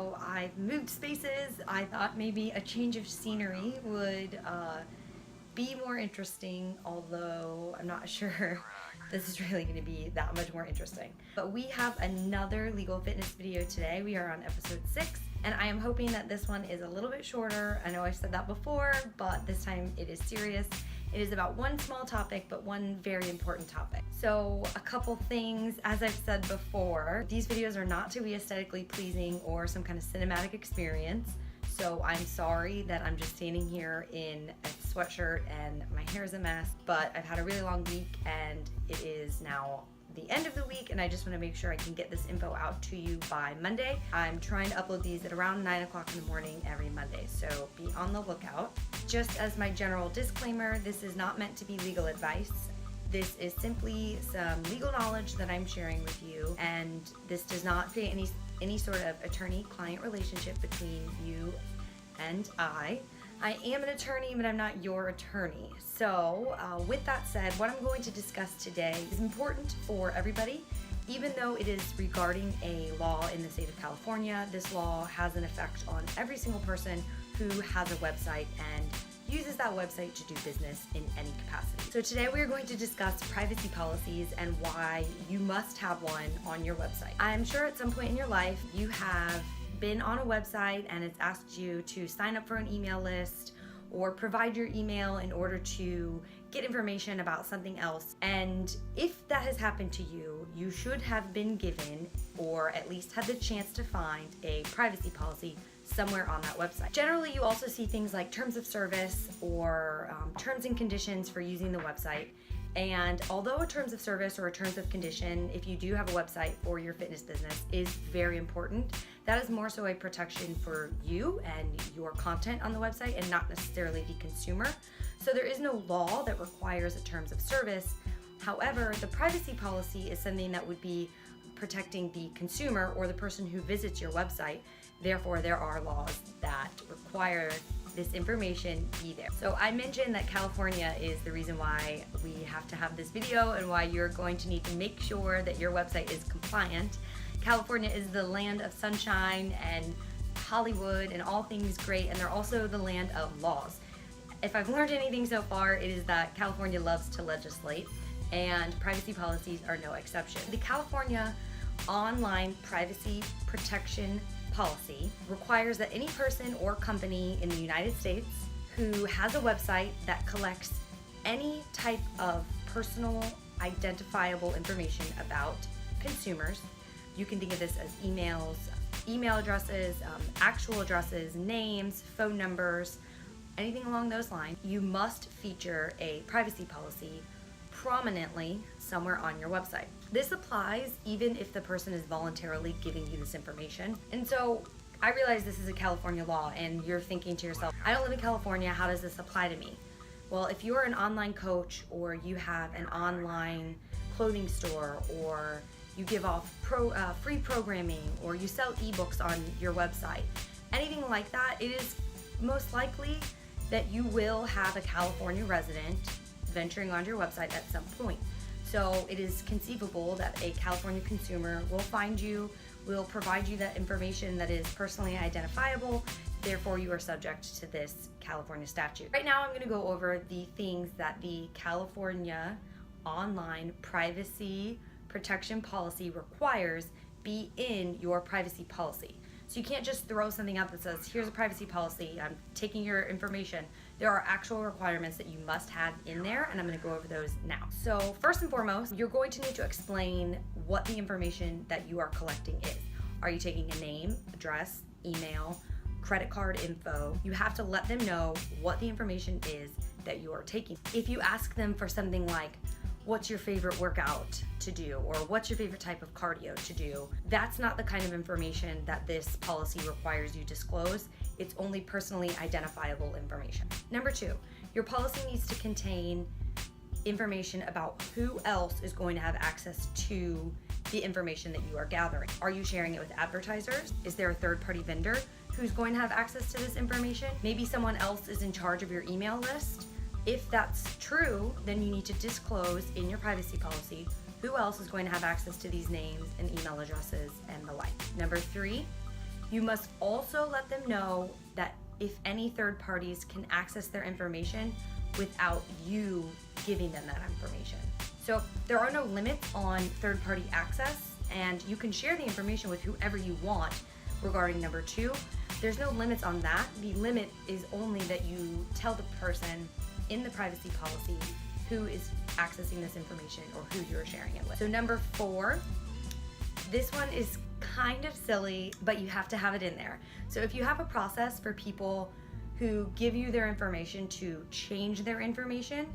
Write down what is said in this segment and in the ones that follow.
So I've moved spaces. I thought maybe a change of scenery would be more interesting, although I'm not sure this is really going to be that much more interesting. But we have another legal fitness video today. We are on episode 6, and I am hoping that this one is a little bit shorter. I know I've said that before, but this time it is serious. It is about one small topic, but one very important topic. So a couple things, as I've said before, these videos are not to be aesthetically pleasing or some kind of cinematic experience. So I'm sorry that I'm just standing here in a sweatshirt and my hair is a mess, but I've had a really long week and it is now the end of the week, and I just want to make sure I can get this info out to you by Monday. I'm trying to upload these at around 9 o'clock in the morning every Monday, so be on the lookout. Just as my general disclaimer, this is not meant to be legal advice. This is simply some legal knowledge that I'm sharing with you, and this does not create any sort of attorney-client relationship between you and I. I am an attorney, but I'm not your attorney. So with that said, what I'm going to discuss today is important for everybody. Even though it is regarding a law in the state of California, this law has an effect on every single person who has a website and uses that website to do business in any capacity. So today we are going to discuss privacy policies and why you must have one on your website. I'm sure at some point in your life you have been on a website and it's asked you to sign up for an email list or provide your email in order to get information about something else. And if that has happened to you, you should have been given, or at least had the chance to find, a privacy policy somewhere on that website. Generally, you also see things like terms of service or terms and conditions for using the website. And although a terms of service or a terms of condition, if you do have a website for your fitness business, is very important, that is more so a protection for you and your content on the website and not necessarily the consumer. So there is no law that requires a terms of service. However, the privacy policy is something that would be protecting the consumer or the person who visits your website. Therefore, there are laws that require this information be there. So I mentioned that California is the reason why we have to have this video and why you're going to need to make sure that your website is compliant. California is the land of sunshine and Hollywood and all things great, and they're also the land of laws. If I've learned anything so far, it is that California loves to legislate, and privacy policies are no exception. The California Online Privacy Protection Policy requires that any person or company in the United States who has a website that collects any type of personal identifiable information about consumers, you can think of this as emails, email addresses, actual addresses, names, phone numbers, anything along those lines, you must feature a privacy policy prominently somewhere on your website. This applies even if the person is voluntarily giving you this information. And so I realize this is a California law and you're thinking to yourself, I don't live in California, how does this apply to me? Well, if you're an online coach or you have an online clothing store or you give off free programming or you sell ebooks on your website, anything like that, it is most likely that you will have a California resident venturing onto your website at some point. So it is conceivable that a California consumer will find you, will provide you that information that is personally identifiable, therefore you are subject to this California statute. Right now I'm going to go over the things that the California Online Privacy Protection Policy requires be in your privacy policy. So you can't just throw something out that says, here's a privacy policy, I'm taking your information. There are actual requirements that you must have in there, and I'm going to go over those now. So first and foremost, you're going to need to explain what the information that you are collecting is. Are you taking a name, address, email, credit card info? You have to let them know what the information is that you are taking. If you ask them for something like, what's your favorite workout to do, or what's your favorite type of cardio to do, that's not the kind of information that this policy requires you disclose. It's only personally identifiable information. Number 2, your policy needs to contain information about who else is going to have access to the information that you are gathering. Are you sharing it with advertisers? Is there a third-party vendor who's going to have access to this information? Maybe someone else is in charge of your email list. If that's true, then you need to disclose in your privacy policy who else is going to have access to these names and email addresses and the like. Number 3, You must also let them know that if any third parties can access their information without you giving them that information. So there are no limits on third-party access, and you can share the information with whoever you want regarding number 2. There's no limits on that. The limit is only that you tell the person in the privacy policy who is accessing this information or who you're sharing it with. So number 4, this one is kind of silly, but you have to have it in there. So if you have a process for people who give you their information to change their information,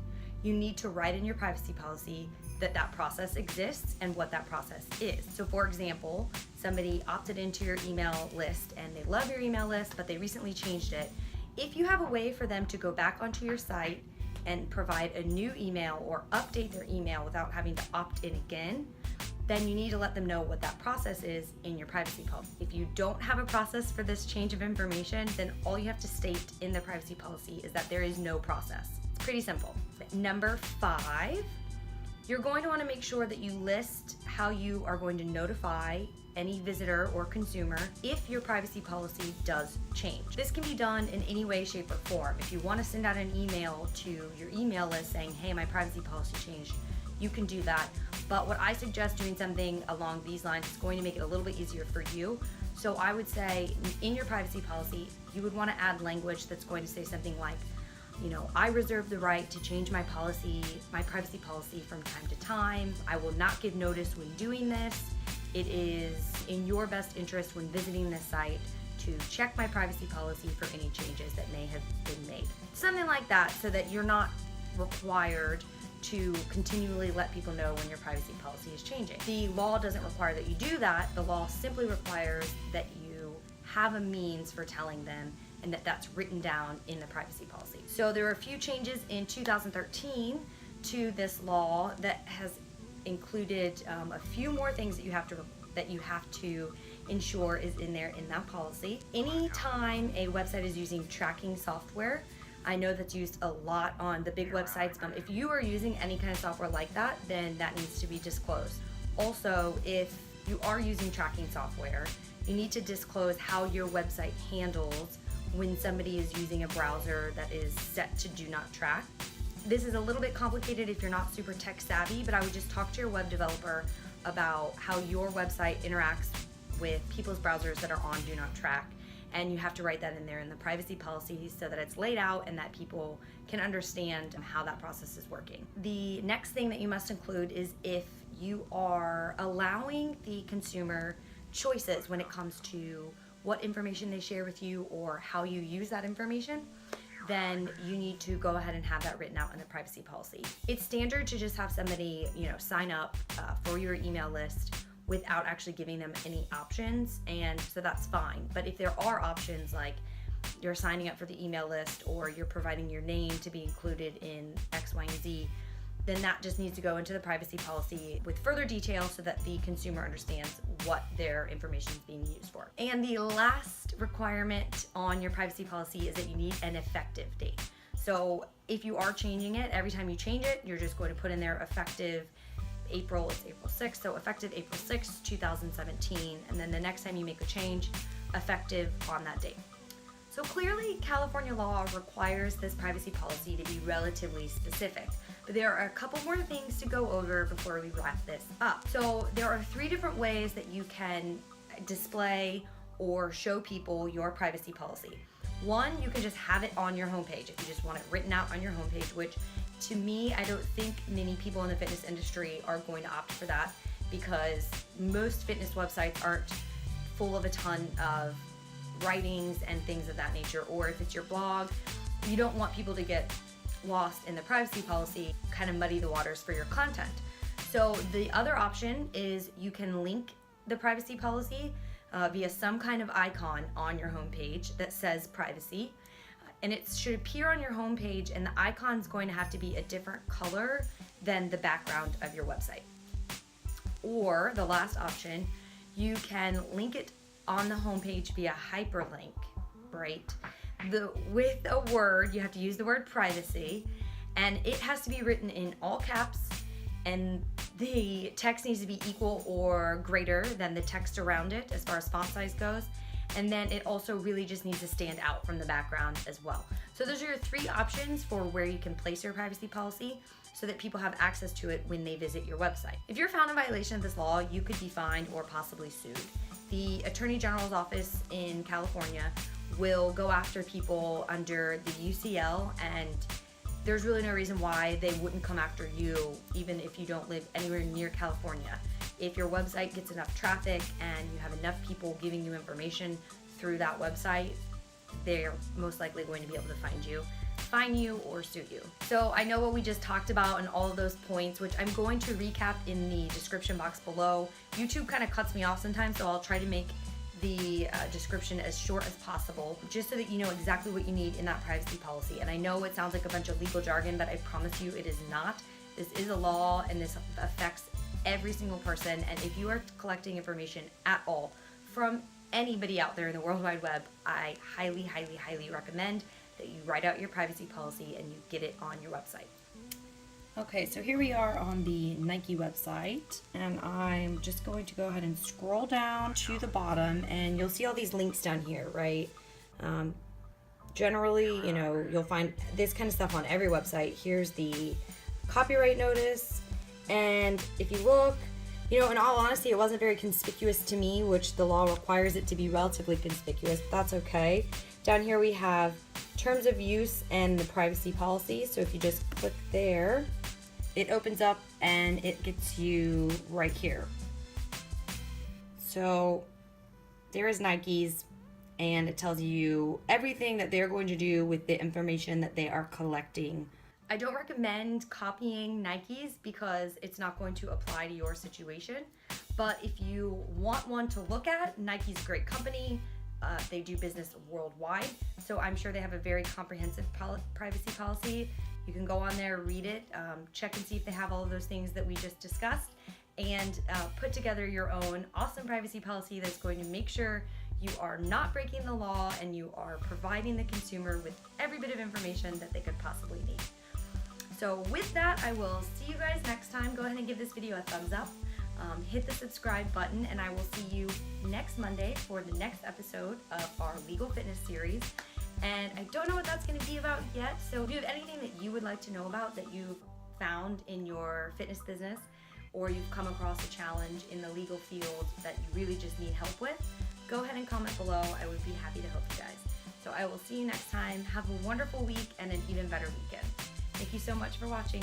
you need to write in your privacy policy that that process exists and what that process is. So for example, somebody opted into your email list and they love your email list, but they recently changed it. If you have a way for them to go back onto your site and provide a new email or update their email without having to opt in again, then you need to let them know what that process is in your privacy policy. If you don't have a process for this change of information, then all you have to state in the privacy policy is that there is no process. It's pretty simple. Number 5, you're going to want to make sure that you list how you are going to notify any visitor or consumer if your privacy policy does change. This can be done in any way, shape, or form. If you want to send out an email to your email list saying, hey, my privacy policy changed, you can do that. But what I suggest doing something along these lines is going to make it a little bit easier for you. So I would say in your privacy policy, you would want to add language that's going to say something like, I reserve the right to change my privacy policy from time to time. I will not give notice when doing this. It is in your best interest when visiting this site to check my privacy policy for any changes that may have been made. Something like that, so that you're not required to continually let people know when your privacy policy is changing. The law doesn't require that you do that. The law simply requires that you have a means for telling them and that that's written down in the privacy policy. So there are a few changes in 2013 to this law that has included a few more things that you have to ensure is in there in that policy. Anytime a website is using tracking software, I know that's used a lot on the big websites. If you are using any kind of software like that, then that needs to be disclosed. Also, if you are using tracking software, you need to disclose how your website handles when somebody is using a browser that is set to do not track. This is a little bit complicated if you're not super tech savvy, but I would just talk to your web developer about how your website interacts with people's browsers that are on do not track. And you have to write that in there in the privacy policy so that it's laid out and that people can understand how that process is working. The next thing that you must include is if you are allowing the consumer choices when it comes to what information they share with you or how you use that information, then you need to go ahead and have that written out in the privacy policy. It's standard to just have somebody, sign up for your email list without actually giving them any options, and so that's fine. But if there are options like you're signing up for the email list or you're providing your name to be included in X, Y, and Z, then that just needs to go into the privacy policy with further detail so that the consumer understands what their information is being used for. And the last requirement on your privacy policy is that you need an effective date. So if you are changing it, every time you change it, you're just going to put in there effective April 6th, so effective April 6th, 2017, and then the next time you make a change, effective on that date. So clearly, California law requires this privacy policy to be relatively specific, but there are a couple more things to go over before we wrap this up. So there are 3 different ways that you can display or show people your privacy policy. One, you can just have it on your homepage if you just want it written out on your homepage, which to me, I don't think many people in the fitness industry are going to opt for that because most fitness websites aren't full of a ton of writings and things of that nature. Or if it's your blog, you don't want people to get lost in the privacy policy, kind of muddy the waters for your content. So the other option is you can link the privacy policy via some kind of icon on your homepage that says privacy. And it should appear on your homepage, and the icon's going to have to be a different color than the background of your website. Or the last option, you can link it on the homepage via hyperlink, right? With a word, you have to use the word privacy, and it has to be written in all caps, and the text needs to be equal or greater than the text around it as far as font size goes. And then it also really just needs to stand out from the background as well. So those are your 3 options for where you can place your privacy policy so that people have access to it when they visit your website. If you're found in violation of this law, you could be fined or possibly sued. The Attorney General's office in California will go after people under the UCL, and there's really no reason why they wouldn't come after you even if you don't live anywhere near California. If your website gets enough traffic and you have enough people giving you information through that website, they're most likely going to be able to find you, fine you, or sue you. So I know what we just talked about and all of those points, which I'm going to recap in the description box below. YouTube kind of cuts me off sometimes, so I'll try to make the description as short as possible, just so that you know exactly what you need in that privacy policy. And I know it sounds like a bunch of legal jargon, but I promise you it is not. This is a law, and this affects every single person. And if you are collecting information at all from anybody out there in the World Wide Web, I highly, highly, highly recommend that you write out your privacy policy and you get it on your website. Okay, so here we are on the Nike website, and I'm just going to go ahead and scroll down to the bottom, and you'll see all these links down here, right? Generally, you know, you'll find this kind of stuff on every website. Here's the copyright notice, and if you look, you know, in all honesty, it wasn't very conspicuous to me, which the law requires it to be relatively conspicuous, but that's okay. Down here we have terms of use and the privacy policy. So if you just click there, it opens up and it gets you right here. So there is Nike's, and it tells you everything that they're going to do with the information that they are collecting. I don't recommend copying Nike's because it's not going to apply to your situation. But if you want one to look at, Nike's a great company. They do business worldwide, so I'm sure they have a very comprehensive privacy policy. You can go on there, read it, check and see if they have all of those things that we just discussed, and put together your own awesome privacy policy that's going to make sure you are not breaking the law and you are providing the consumer with every bit of information that they could possibly need. So with that, I will see you guys next time. Go ahead and give this video a thumbs up. Hit the subscribe button, and I will see you next Monday for the next episode of our legal fitness series. And I don't know what that's going to be about yet, so if you have anything that you would like to know about that you've found in your fitness business, or you've come across a challenge in the legal field that you really just need help with, go ahead and comment below. I would be happy to help you guys. So I will see you next time. Have a wonderful week and an even better weekend. Thank you so much for watching.